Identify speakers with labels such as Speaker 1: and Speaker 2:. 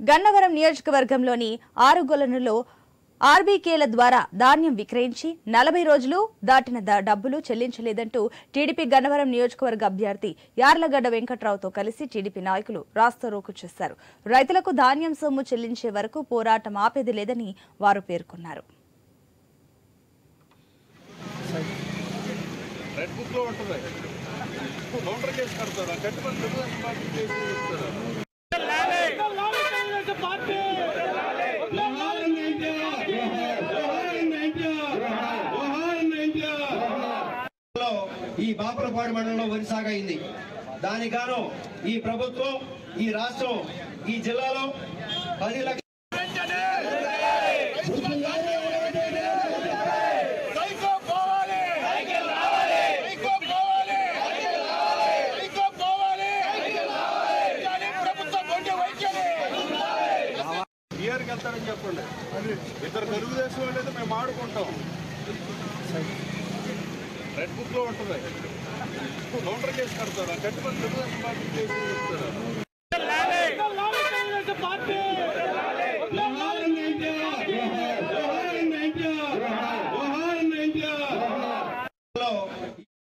Speaker 1: గన్నవరం నియోజకవర్గంలోని ఆరుగొలనులో ఆర్బీకేల ద్వారా ధాన్యం విక్రయించి 40 రోజులు దాటిన డబ్బులు చెల్లించలేదంటూ టీడీపీ గన్నవరం నియోజకవర్గ అభ్యర్థి యార్లగడ్డ వెంకట్రావుతో కలిసి టీడీపీ నాయకులు రాస్తారోకో చేశారు. రైతులకు ధాన్యం సొమ్ము చెల్లించే వరకు పోరాటం ఆపేది లేదని వారు పేర్కొన్నారు.
Speaker 2: ఈ బాపులపాడు మండలంలో వరి సాగు అయింది. దానికి గాను ఈ ప్రభుత్వం, ఈ రాష్ట్రం, ఈ జిల్లాలో 10 లక్షల
Speaker 3: వెళ్తారని చెప్పండి. ఇద్దరు తెలుగుదేశం వాళ్ళైతే మేము ఆడుకుంటాం. రెడ్ బుక్ లో ఉంటుంది. కౌంటర్ కేసు కడతారు. కట్టుబడి తెలుగుదేశం పార్టీ కేసు చెప్తారు.